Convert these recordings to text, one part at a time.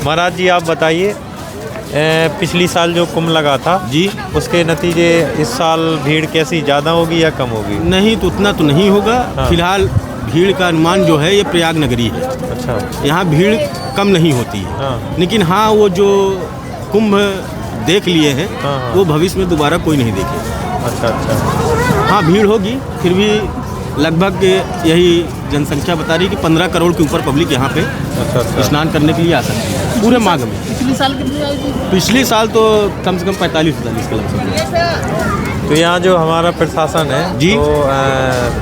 महाराज जी आप बताइए, पिछली साल जो कुंभ लगा था जी, उसके नतीजे इस साल भीड़ कैसी, ज़्यादा होगी या कम होगी? नहीं तो उतना तो नहीं होगा। हाँ। फिलहाल भीड़ का अनुमान जो है ये प्रयाग नगरी है, अच्छा। यहाँ भीड़ कम नहीं होती है। हाँ। लेकिन हाँ, वो जो कुंभ देख लिए हैं हाँ, हाँ। वो भविष्य में दोबारा कोई नहीं देखेगा। अच्छा अच्छा। हाँ, भीड़ होगी, फिर भी लगभग यही जनसंख्या बता रही है कि 15 करोड़ के ऊपर पब्लिक यहाँ पे अच्छा अच्छा। स्नान करने के लिए आ सकती है पूरे माघ में। पिछले साल कितनी आई थी? पिछले साल तो कम से कम 45-40 के लगभग। तो यहाँ जो हमारा प्रशासन है जी। तो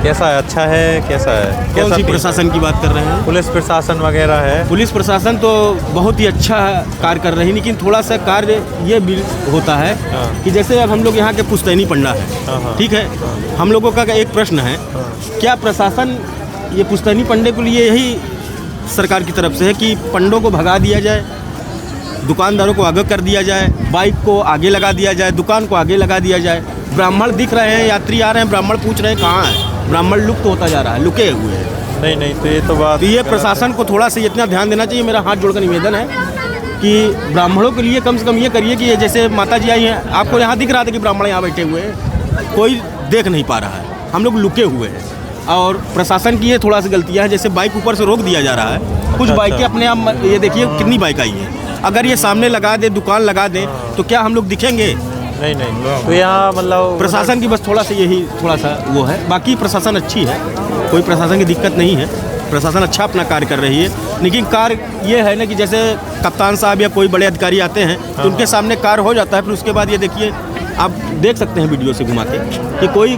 कैसा है, अच्छा है, कैसा है? कौन कैसा सी प्रशासन की बात कर रहे हैं? पुलिस प्रशासन वगैरह है? पुलिस प्रशासन तो बहुत ही अच्छा कार्य कर रही है, लेकिन थोड़ा सा कार्य ये भी होता है हाँ। कि जैसे अब हम लोग यहाँ के पुश्तैनी पंडा हाँ, है, हाँ। ठीक है, हम लोगों का एक प्रश्न है, क्या प्रशासन ये पुश्तैनी पंडे के लिए यही सरकार की तरफ से है कि पंडों को भगा दिया जाए, दुकानदारों को आगे कर दिया जाए, बाइक को आगे लगा दिया जाए, दुकान को आगे लगा दिया जाए? ब्राह्मण दिख रहे हैं, यात्री आ रहे हैं, ब्राह्मण पूछ रहे हैं कहाँ है, ब्राह्मण लुप्त होता जा रहा है, लुके हुए हैं। नहीं नहीं, तो ये तो बात, तो ये प्रशासन को थोड़ा सा इतना ध्यान देना चाहिए। मेरा हाथ जोड़कर निवेदन है कि ब्राह्मणों के लिए कम से कम ये करिए कि जैसे माता जी आई हैं, आपको यहाँ दिख रहा था कि ब्राह्मण यहाँ बैठे हुए हैं, कोई देख नहीं पा रहा है, हम लोग लुके हुए हैं। और प्रशासन की ये थोड़ा सी गलतियाँ हैं, जैसे बाइक ऊपर से रोक दिया जा रहा है, कुछ बाइकें अपने आप, ये देखिए कितनी बाइक आई हैं, अगर ये सामने लगा दे, दुकान लगा दें तो क्या हम लोग दिखेंगे? नहीं नहीं, तो यहाँ मतलब प्रशासन की बस थोड़ा सा यही थोड़ा सा वो है, बाकी प्रशासन अच्छी है, कोई प्रशासन की दिक्कत नहीं है, प्रशासन अच्छा अपना कार्य कर रही है। लेकिन कार्य ये है ना कि जैसे कप्तान साहब या कोई बड़े अधिकारी आते हैं तो उनके सामने कार्य हो जाता है, फिर उसके बाद ये देखिए आप देख सकते हैं वीडियो से घुमा के कि कोई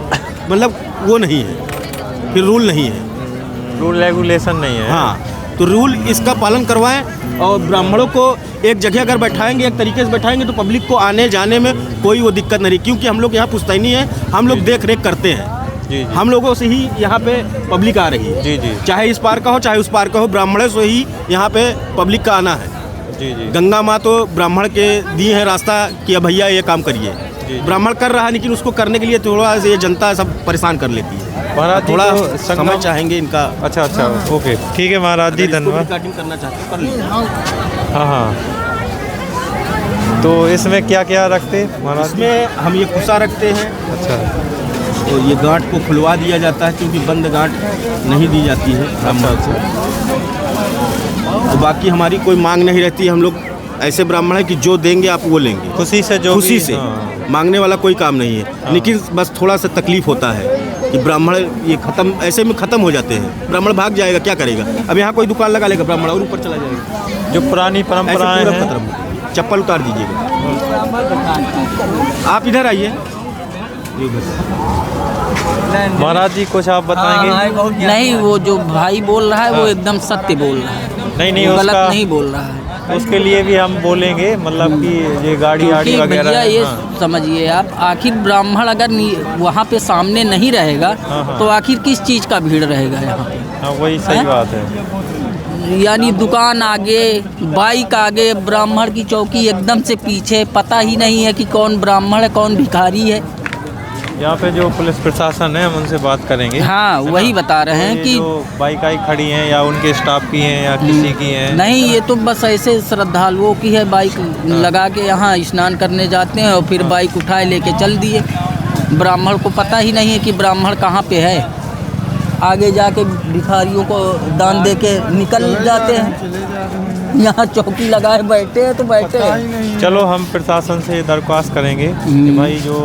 मतलब वो नहीं है, फिर रूल नहीं है, रूल रेगुलेशन नहीं है। हाँ, तो रूल इसका पालन करवाएं और ब्राह्मणों को एक जगह अगर बैठाएंगे, एक तरीके से बैठाएंगे तो पब्लिक को आने जाने में कोई वो दिक्कत नहीं, क्योंकि हम लोग यहाँ पुश्तैनी है, हम लोग देख रेख करते हैं, जी, हम लोगों से ही यहाँ पे पब्लिक आ रही है। जी जी चाहे इस पार का हो चाहे उस पार का हो, ब्राह्मणों से ही यहाँ पे पब्लिक का आना है। जी जी। गंगा माँ तो ब्राह्मण के दिए हैं रास्ता कि अब भैया ये काम करिए, जी। ब्राह्मण कर रहा है, लेकिन उसको करने के लिए थोड़ा सा ये जनता सब परेशान कर लेती है। महाराज जी थोड़ा तो समय चाहेंगे इनका। अच्छा अच्छा, ओके, ठीक है महाराज जी, अगर इसको भी धन्यवाद। काटिंग करना चाहते हैं कर लीजिए। हाँ हाँ, तो इसमें क्या क्या रखते महाराज जी? इसमें हम ये कुसा रखते हैं, अच्छा तो ये गांठ को खुलवा दिया जाता है क्योंकि बंद गांठ नहीं दी जाती है ब्राह्मण को। तो बाकी हमारी कोई मांग नहीं रहती है, हम लोग ऐसे ब्राह्मण है कि जो देंगे आप वो लेंगे, खुशी से, जो खुशी भी- से, हाँ। मांगने वाला कोई काम नहीं है। लेकिन बस थोड़ा सा तकलीफ होता है कि ब्राह्मण ये खत्म, ऐसे में ख़त्म हो जाते हैं, ब्राह्मण भाग जाएगा, क्या करेगा? अब यहाँ कोई दुकान लगा लेगा ब्राह्मण और ऊपर चला जाएगा, जो पुरानी ऐसे परंपराएं पूरा हैं। खत्म। चप्पल उतार दीजिएगा, आप इधर आइए। ये उधर। महाराज जी कुछ आप बताएंगे? नहीं, वो जो भाई बोल रहा है वो एकदम सत्य बोल रहा है, नहीं नहीं, वो गलत उसका नहीं बोल रहा है। उसके लिए भी हम बोलेंगे, मतलब कि ये गाड़ी आड़ी क्योंकि वगैरह। भैया ये हाँ। समझिए आप, आखिर ब्राह्मण अगर वहाँ पे सामने नहीं रहेगा हाँ, हाँ। तो आखिर किस चीज़ का भीड़ रहेगा यहाँ पे? हाँ, वही सही हैं? बात है। यानी दुकान आगे, बाइक आगे, ब्राह्मण की चौकी एकदम से पीछे, पता ही नहीं है कि कौन ब्राह्मण है कौन भिखारी है। यहाँ पे जो पुलिस प्रशासन है हम उनसे बात करेंगे। हाँ, है वही ना? बता रहे हैं ये कि जो बाइक आई खड़ी हैं या उनके स्टाफ की हैं या किसी की हैं? नहीं, ये तो बस ऐसे श्रद्धालुओं की है, बाइक लगा के यहाँ स्नान करने जाते हैं और फिर बाइक उठाए लेके चल दिए। ब्राह्मण को पता ही नहीं है कि ब्राह्मण कहाँ पे है, आगे जाके भिखारियों को दान दे के निकल जाते हैं। यहाँ चौकी लगाए बैठे हैं तो बैठे हैं। चलो हम प्रशासन से दरख्वास्त करेंगे कि भाई जो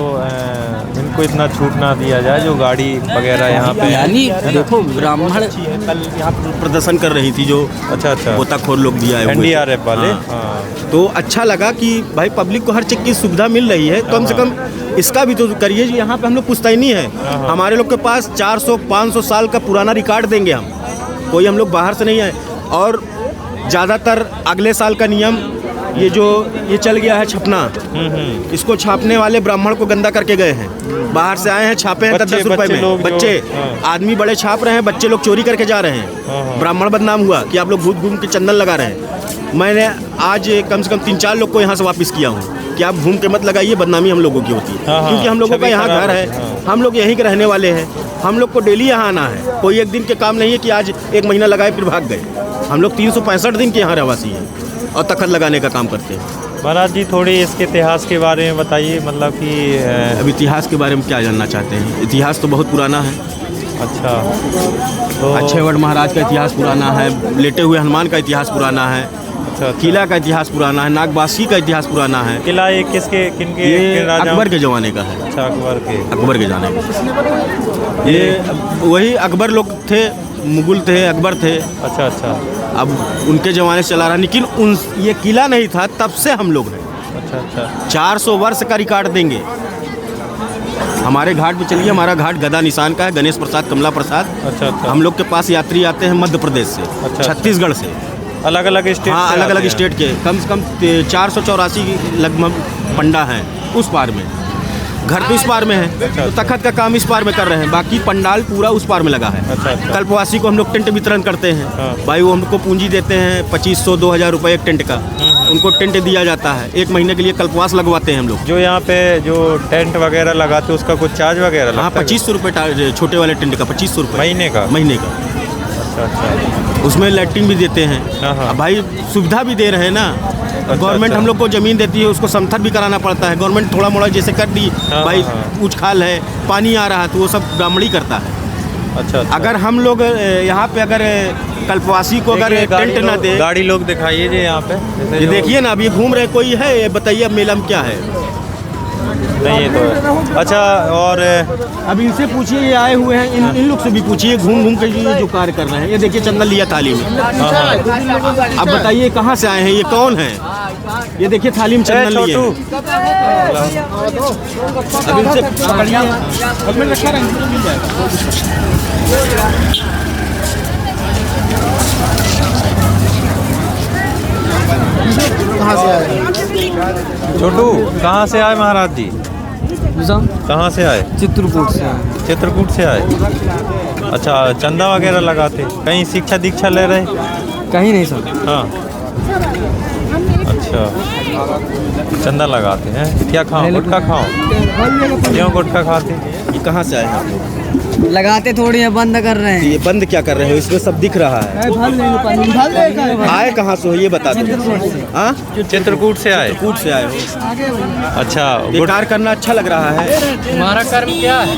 इनको इतना छूट ना दिया जाए, जो गाड़ी वगैरह यहाँ पे। यानी देखो ब्राह्मण कल यहाँ प्रदर्शन कर रही थी जो अच्छा अच्छा, गोताखोर लोग भी आए हुए थे। NDRF वाले। हाँ। हाँ। तो अच्छा लगा कि भाई पब्लिक को हर चीज़ की सुविधा मिल रही है, कम से कम इसका भी तो करिए। यहाँ पे हम लोग पुश्तैनी है, हमारे लोग के पास 400-500 साल का पुराना रिकॉर्ड देंगे हम, कोई हम लोग बाहर से नहीं आए। और ज़्यादातर अगले साल का नियम ये जो ये चल गया है छपना, इसको छापने वाले ब्राह्मण को गंदा करके गए हैं, बाहर से आए हैं, छापे हैं 10-10 रुपए में। बच्चे आदमी बड़े छाप रहे हैं, बच्चे लोग चोरी करके जा रहे हैं। ब्राह्मण बदनाम हुआ कि आप लोग घूम के चंदन लगा रहे हैं। मैंने आज कम से कम 3-4 लोग को यहाँ से वापस किया हूँ कि आप घूम के मत लगाइए, बदनामी हम लोगों की होती है। क्योंकि हम लोगों का यहाँ घर है, हम लोग यहीं के रहने वाले हैं, हम लोग को डेली यहाँ आना है। कोई एक दिन के काम नहीं है कि आज 1 महीना लगाए फिर भाग गए। हम लोग 365 दिन के यहाँ रहवासी हैं और तखत लगाने का काम करते हैं। महाराज जी थोड़ी इसके इतिहास के बारे में बताइए, मतलब कि अब इतिहास के बारे में क्या जानना चाहते हैं? इतिहास तो बहुत पुराना है। अच्छा, तो अच्छेवड़ महाराज का इतिहास पुराना है, लेटे हुए हनुमान का इतिहास पुराना है, अच्छा, किला का इतिहास पुराना है, नागबासी का इतिहास पुराना है। किला ये किसके किनके ये किन राजाओं? अकबर के ज़माने का है। अच्छा, अकबर के। अकबर के ज़माने का ये वही अकबर लोग थे, मुगल थे, अकबर थे। अच्छा अच्छा अब उनके ज़माने से चला रहा, लेकिन उन ये किला नहीं था तब से हम लोग हैं। अच्छा अच्छा 400 वर्ष का रिकॉर्ड देंगे। हमारे घाट पे चलिए, हमारा घाट गदा निशान का है, गणेश प्रसाद, कमला प्रसाद। अच्छा अच्छा हम लोग के पास यात्री आते हैं मध्य प्रदेश से, अच्छा। छत्तीसगढ़ से, अलग अलग स्टेट हाँ से अलग आते अलग हैं। स्टेट के कम से कम 484 लगभग पंडा हैं उस पार में। घर तो इस पार में है, तो तखत का काम इस पार में कर रहे हैं, बाकी पंडाल पूरा उस पार में लगा है। अच्छा अच्छा कल्पवासी को हम लोग टेंट वितरण करते हैं। हाँ। भाई वो हमको पूंजी देते हैं 2500-2000 रुपये एक टेंट का। उनको टेंट दिया जाता है, एक महीने के लिए कल्पवास लगवाते हैं हम लोग। जो यहाँ पे जो टेंट वगैरह लगाते हैं उसका कुछ चार्ज वगैरह हाँ लगता है? 2500 रुपये छोटे वाले टेंट का, 2500 रुपये महीने का? महीने का। अच्छा अच्छा उसमें लाइटिंग भी देते हैं। हाँ, हाँ। अब भाई सुविधा भी दे रहे हैं ना। गवर्नमेंट अच्छा। हम लोग को ज़मीन देती है, उसको समथर भी कराना पड़ता है। गवर्नमेंट थोड़ा मोड़ा जैसे कर दी, हाँ, भाई हाँ। ऊँच खाल है, पानी आ रहा है, तो वो सब ब्राह्मणी करता है। अच्छा अच्छा। अगर हम लोग यहाँ पे अगर कल्पवासी को अगर देखिए, टेंट ना दे, गाड़ी लोग दिखाइए जी यहाँ पे, जैसे ये जो- देखिए ना, अब ये घूम रहे कोई है, ये बताइए अब मेला में क्या है। नहीं ये तो है। अच्छा, और अब इनसे पूछिए, ये आए हुए हैं, इन लोग से भी पूछिए, घूम घूम के ये जो कार्य कर रहे हैं। ये देखिए चंदन लिया थाली में। अब बताइए कहाँ से आए हैं, ये कौन है? ये देखिए थाली में चंदन लिए छोटू हैं। अब इनसे पकड़िए, हेलमेट रखा रहेंगे, मिल जाएगा। कहाँ से आए? छोटू कहाँ से आए महाराज जी? कहाँ से आए? चित्रकूट से आए। चित्रकूट से आए। अच्छा, चंदा वगैरह लगाते, कहीं शिक्षा दीक्षा ले रहे? कहीं नहीं सर। हाँ, अच्छा, चंदा लगाते हैं। क्या खाओ? गुटखा खाओ? क्यों गुटखा खाते? ये कहाँ से आए हैं आप लोग? लगाते थोड़ी है, बंद कर रहे हैं। ये बंद क्या कर रहे हो? इसमें सब दिख रहा है। आए कहाँ से हो ये बता दो। हाँ, चित्रकूट से आए। कूट से आए हो। अच्छा, ये कार्य करना अच्छा लग रहा है। हमारा कर्म क्या है?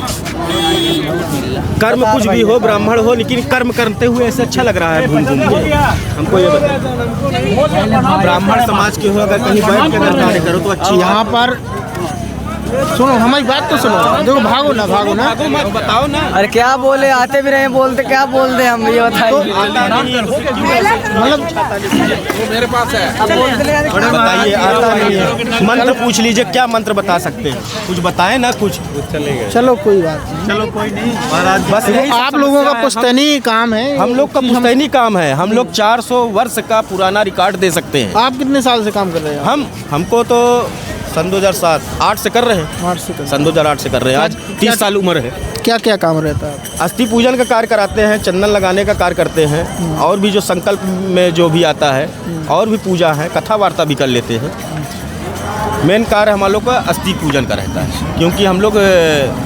कर्म कुछ भी हो, ब्राह्मण हो, लेकिन कर्म करते हुए ऐसे अच्छा लग रहा है घूम घूम के। हमको ये बताओ, ब्राह्मण समाज के हो, अगर कहीं बैठ के अगर कार्य करो तो अच्छी यहाँ पर सुनो, हमारी बात तो सुनो। देखो, भागो ना, भागो ना। बताओ ना। अरे क्या बोले, आते भी रहे, बोलते क्या बोलते हम, ये बताइए। मतलब मेरे पास है। अब बोलते लगा बड़ा बताइए, आता नहीं है। मंत्र पूछ लीजिए, क्या मंत्र बता सकते हैं? कुछ बताएं ना कुछ। चलो कोई बात नहीं। चलो कोई नहीं महाराज, बस यही आप लोगों का पुश्तैनी काम है। हम लोग का पुश्तैनी काम है। हम लोग 400 वर्ष का पुराना रिकॉर्ड दे सकते हैं। आप कितने साल से काम कर रहे हैं? हमको तो सन 2007-8 से कर रहे हैं। 8 से कर। सन 2008 से कर रहे हैं। आज 30 साल उम्र है। क्या क्या काम रहता है? अस्थि पूजन का कार्य कराते हैं, चंदन लगाने का कार्य करते हैं, और भी जो संकल्प में जो भी आता है, और भी पूजा है, कथा वार्ता भी कर लेते हैं। मेन कार्य हम लोग का अस्थि पूजन का रहता है, क्योंकि हम लोग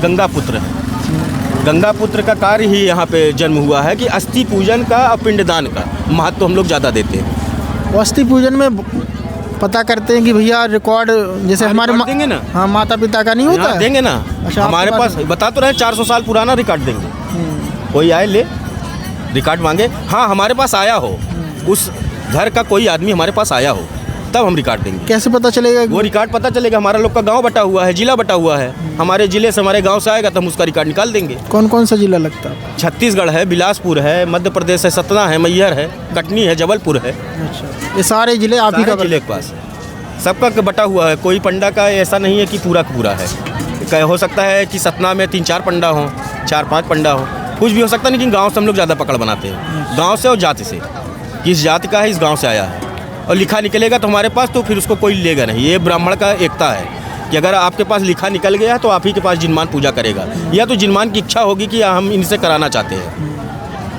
गंगा पुत्र हैं। गंगा पुत्र का कार्य ही यहाँ पे जन्म हुआ है कि अस्थि पूजन का और पिंडदान का महत्व हम लोग ज़्यादा देते हैं। अस्थि पूजन में पता करते हैं कि भैया रिकॉर्ड, जैसे हमारे रिकॉर्ड देंगे ना। हाँ, माता पिता का नहीं होता यहाँ है? देंगे ना। अच्छा, हमारे आपके पास बता तो रहे 400 साल पुराना रिकॉर्ड देंगे। कोई आए ले रिकॉर्ड मांगे, हाँ हमारे पास आया हो, उस घर का कोई आदमी हमारे पास आया हो, तब हम रिकॉर्ड देंगे। कैसे पता चलेगा? वो रिकॉर्ड पता चलेगा, हमारा लोग का गांव बटा हुआ है, जिला बटा हुआ है। हमारे जिले से, हमारे गांव से आएगा तो हम उसका रिकॉर्ड निकाल देंगे। कौन कौन सा जिला लगता है? छत्तीसगढ़ है, बिलासपुर है, मध्य प्रदेश है, सतना है, मैहर है, कटनी है, जबलपुर है। अच्छा, ये सारे जिले आप ही का सारे जिले के पास सबका बटा हुआ है। कोई पंडा का ऐसा नहीं है कि पूरा का पूरा है। हो सकता है कि सतना में 3-4 पंडा हों, 4-5 पंडा हों, कुछ भी हो सकता है। लेकिन गांव से हम लोग ज़्यादा पकड़ बनाते हैं, गांव से और जाति से, किस जाति का है, इस गांव से आया है, और लिखा निकलेगा तो हमारे पास, तो फिर उसको कोई लेगा नहीं। ये ब्राह्मण का एकता है कि अगर आपके पास लिखा निकल गया तो आप ही के पास जिनमान पूजा करेगा, या तो जिनमान की इच्छा होगी कि हम इनसे कराना चाहते हैं।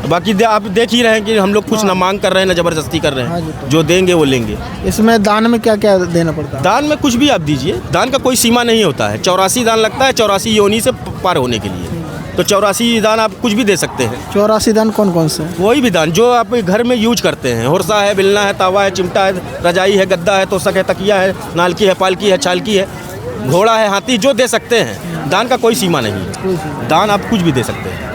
बाकी आप देख ही रहे हैं कि हम लोग कुछ ना मांग कर रहे हैं ना ज़बरदस्ती कर रहे हैं। जो देंगे वो लेंगे। इसमें दान में क्या क्या देना पड़ता है? दान में कुछ भी आप दीजिए, दान का कोई सीमा नहीं होता है। 84 दान लगता है, 84 योनि से पार होने के लिए। तो 84 दान आप कुछ भी दे सकते हैं। 84 दान कौन कौन से हैं? कोई भी दान जो आप घर में यूज करते हैं, होरसा है, बिलना है, तावा है, चिमटा है, रजाई है, गद्दा है, तोशक है, तकिया है, नालकी है, पालकी है, छालकी है, घोड़ा है, हाथी, जो दे सकते हैं। दान का कोई सीमा नहीं है, दान आप कुछ भी दे सकते हैं।